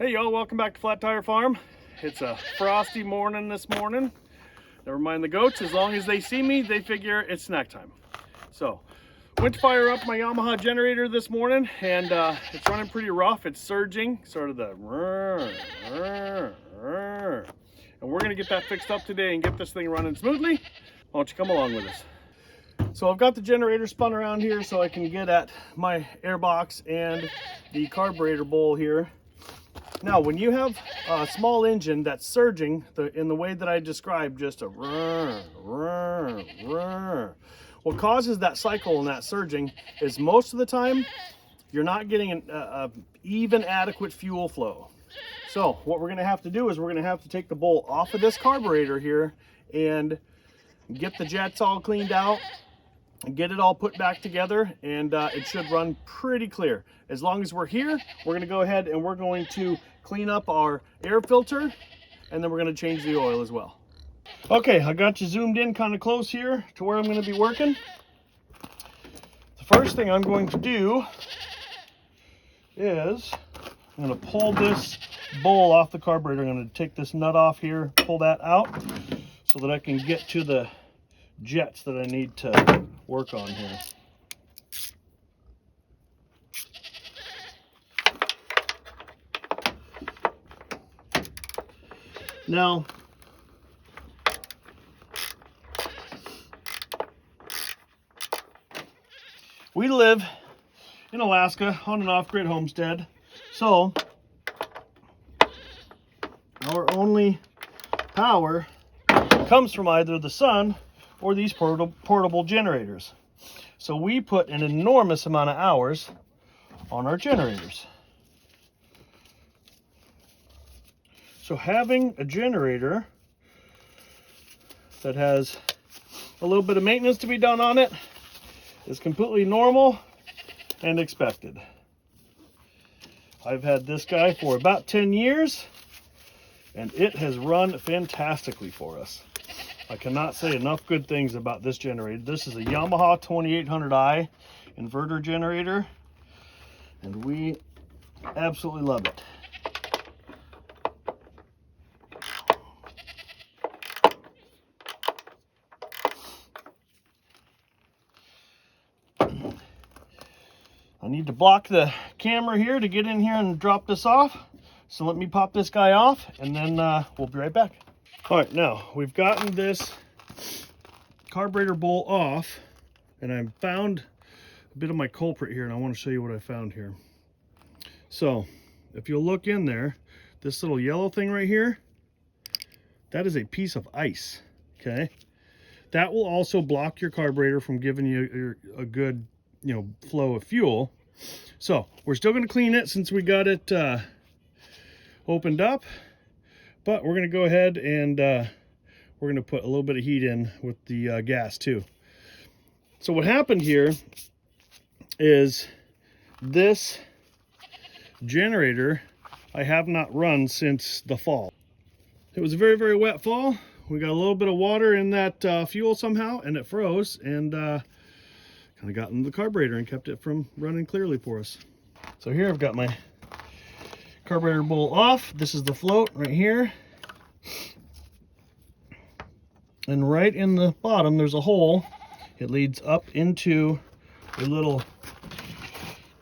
Hey y'all, welcome back to Flat Tire Farm. It's a frosty morning this morning. Never mind the goats, as long as they see me, they figure it's snack time. So, went to fire up my Yamaha generator this morning, and it's running pretty rough. It's surging, sort of the and we're gonna get that fixed up today and get this thing running smoothly. Why don't you come along with us? So I've got the generator spun around here so I can get at my air box and the carburetor bowl here. Now, when you have a small engine that's surging in the way that I described, just a what causes that cycle and that surging is most of the time you're not getting an even adequate fuel flow. So what we're going to have to do is we're going to have to take the bowl off of this carburetor here and get the jets all cleaned out and get it all put back together, and it should run pretty clear. As long as we're here, we're going to go ahead and we're going to clean up our air filter, and then we're going to change the oil as well. Okay, I got you zoomed in kind of close here to where I'm going to be working. The first thing I'm going to do is I'm going to pull this bowl off the carburetor. I'm going to take this nut off here, pull that out so that I can get to the jets that I need to work on here. Now, we live in Alaska on an off-grid homestead, so our only power comes from either the sun or these portable generators. So we put an enormous amount of hours on our generators. So having a generator that has a little bit of maintenance to be done on it is completely normal and expected. I've had this guy for about 10 years and it has run fantastically for us. I cannot say enough good things about this generator. This is a YAMAHA 2800i inverter generator, and we absolutely love it. I need to block the camera here to get in here and drop this off. So let me pop this guy off, and then we'll be right back. All right, now we've gotten this carburetor bowl off, and I found a bit of my culprit here, and I want to show you what I found here. So if you'll look in there, this little yellow thing right here, that is a piece of ice, okay? That will also block your carburetor from giving you a good, flow of fuel. So we're still going to clean it since we got it opened up. But we're going to go ahead and we're going to put a little bit of heat in with the gas too. So what happened here is this generator I have not run since the fall. It was a very, very wet fall. We got a little bit of water in that fuel somehow, and it froze and kind of got into the carburetor and kept it from running clearly for us. So here I've got my carburetor bowl off. This is the float right here, and right in the bottom there's a hole. It leads up into a little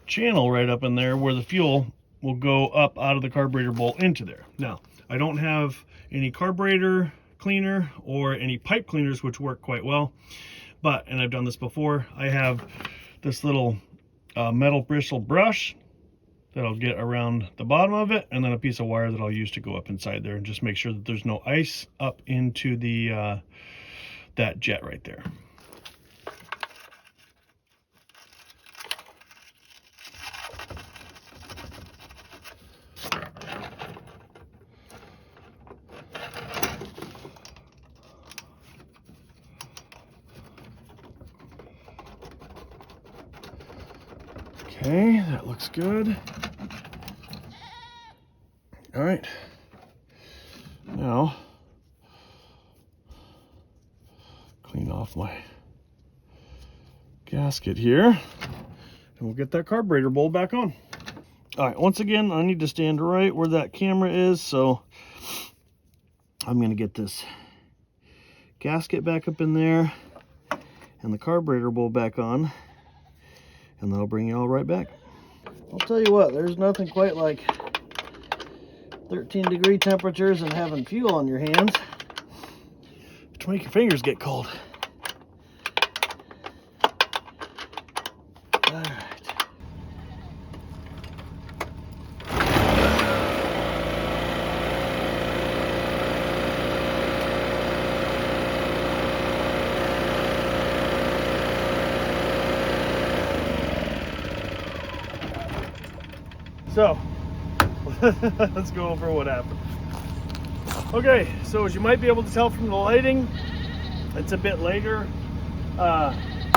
channel right up in there where the fuel will go up out of the carburetor bowl into there. Now, I don't have any carburetor cleaner or any pipe cleaners, which work quite well, and I've done this before. I have this little metal bristle brush that I'll get around the bottom of it, and then a piece of wire that I'll use to go up inside there and just make sure that there's no ice up into the that jet right there. Okay, that looks good. All right, now clean off my gasket here, and we'll get that carburetor bowl back on. All right, once again, I need to stand right where that camera is, so I'm gonna get this gasket back up in there and the carburetor bowl back on, and then I'll bring you all right back. I'll tell you what, there's nothing quite like 13-degree temperatures and having fuel on your hands to make your fingers get cold. All right. So, let's go over what happened. Okay, so as you might be able to tell from the lighting, it's a bit later.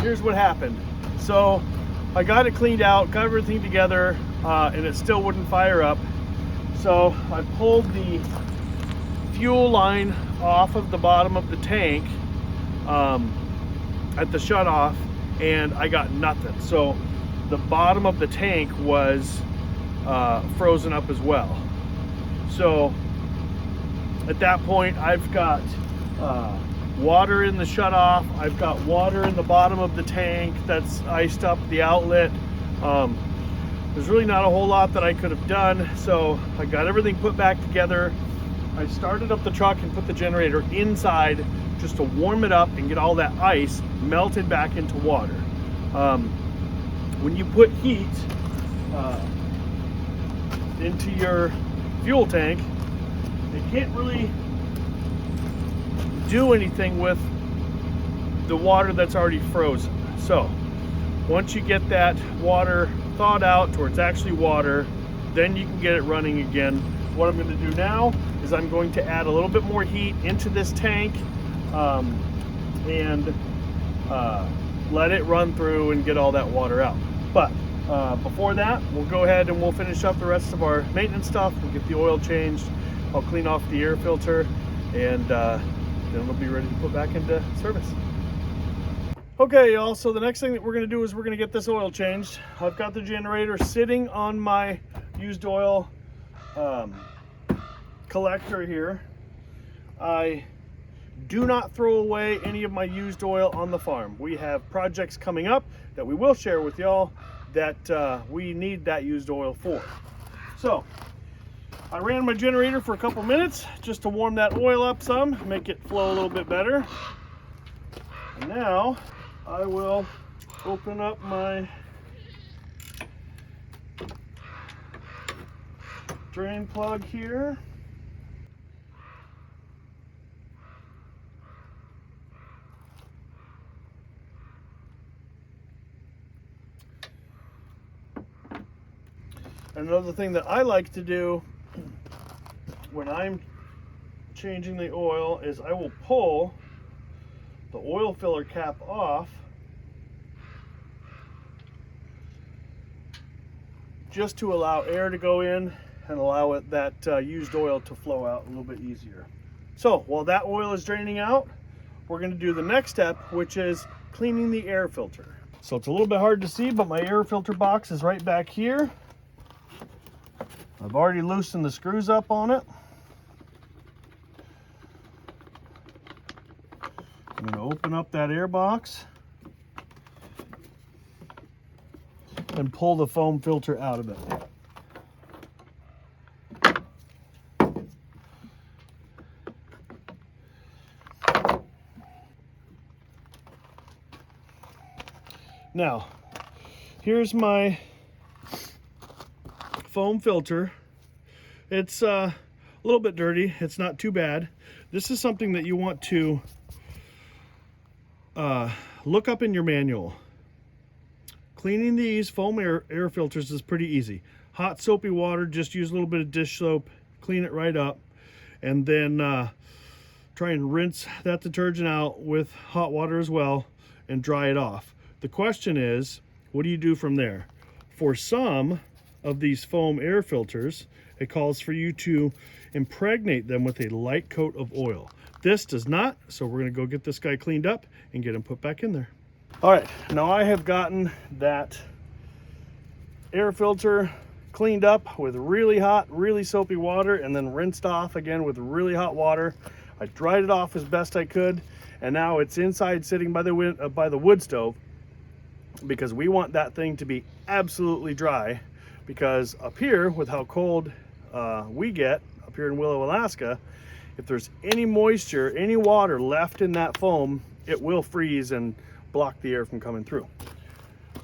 Here's what happened. So, I got it cleaned out, got everything together, and it still wouldn't fire up. So, I pulled the fuel line off of the bottom of the tank at the shutoff, and I got nothing. So, the bottom of the tank was frozen up as well. So at that point, I've got water in the shutoff, I've got water in the bottom of the tank that's iced up the outlet. There's really not a whole lot that I could have done, so I got everything put back together. I started up the truck and put the generator inside just to warm it up and get all that ice melted back into water. When you put heat into your fuel tank, it can't really do anything with the water that's already frozen. So once you get that water thawed out to where it's actually water, then you can get it running again. What I'm going to do now is I'm going to add a little bit more heat into this tank and let it run through and get all that water out. But before that, we'll go ahead and we'll finish up the rest of our maintenance stuff. We'll get the oil changed. I'll clean off the air filter, and then we'll be ready to put back into service. Okay, y'all, so the next thing that we're going to do is we're going to get this oil changed. I've got the generator sitting on my used oil collector here. I do not throw away any of my used oil on the farm. We have projects coming up that we will share with y'all that we need that used oil for. So I ran my generator for a couple minutes just to warm that oil up some, make it flow a little bit better. And now I will open up my drain plug here. Another thing that I like to do when I'm changing the oil is I will pull the oil filler cap off just to allow air to go in and allow that used oil to flow out a little bit easier. So while that oil is draining out, we're going to do the next step, which is cleaning the air filter. So it's a little bit hard to see, but my air filter box is right back here. I've already loosened the screws up on it. I'm going to open up that air box and pull the foam filter out of it. Now, here's my foam filter. It's a little bit dirty. It's not too bad. This is something that you want to look up in your manual. Cleaning these foam air filters is pretty easy. Hot soapy water, just use a little bit of dish soap, clean it right up, and then try and rinse that detergent out with hot water as well and dry it off. The question is, what do you do from there? For some of these foam air filters, it calls for you to impregnate them with a light coat of oil. This does not, so we're going to go get this guy cleaned up and get him put back in there. All right, now I have gotten that air filter cleaned up with really hot, really soapy water, and then rinsed off again with really hot water. I dried it off as best I could, and now it's inside sitting by the wood stove, because we want that thing to be absolutely dry, because up here with how cold we get up here in Willow, Alaska, if there's any moisture, any water left in that foam, it will freeze and block the air from coming through.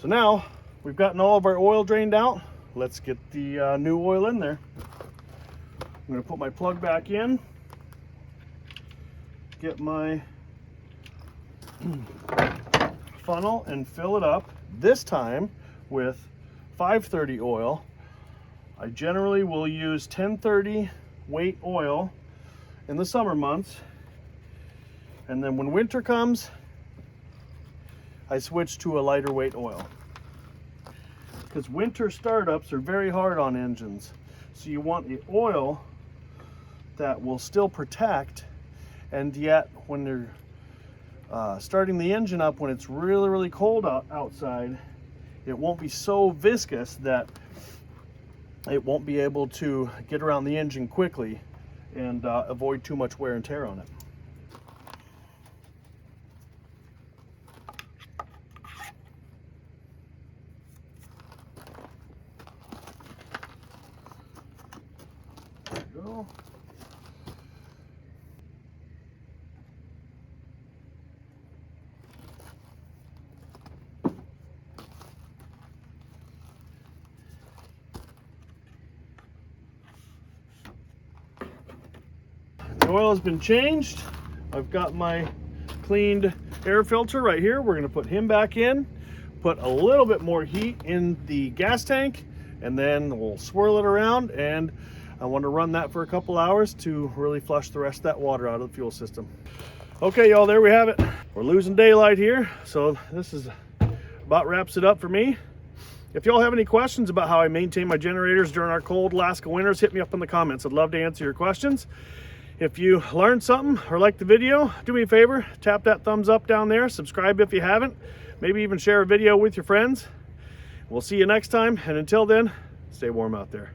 So now we've gotten all of our oil drained out. Let's get the new oil in there. I'm going to put my plug back in, get my funnel and fill it up, this time with 530 oil. I generally will use 1030 weight oil in the summer months, and then when winter comes, I switch to a lighter weight oil, because winter startups are very hard on engines. So you want the oil that will still protect, and yet when they're starting the engine up, when it's really, really cold outside, it won't be so viscous that it won't be able to get around the engine quickly and avoid too much wear and tear on it. There we go. The oil has been changed. I've got my cleaned air filter right here. We're going to put him back in, put a little bit more heat in the gas tank, and then we'll swirl it around, and I want to run that for a couple hours to really flush the rest of that water out of the fuel system. Okay, y'all, there we have it. We're losing daylight here, so this is about wraps it up for me. If y'all have any questions about how I maintain my generators during our cold Alaska winters, hit me up in the comments. I'd love to answer your questions. If you learned something or liked the video, do me a favor, tap that thumbs up down there, subscribe if you haven't, maybe even share a video with your friends. We'll see you next time, and until then, stay warm out there.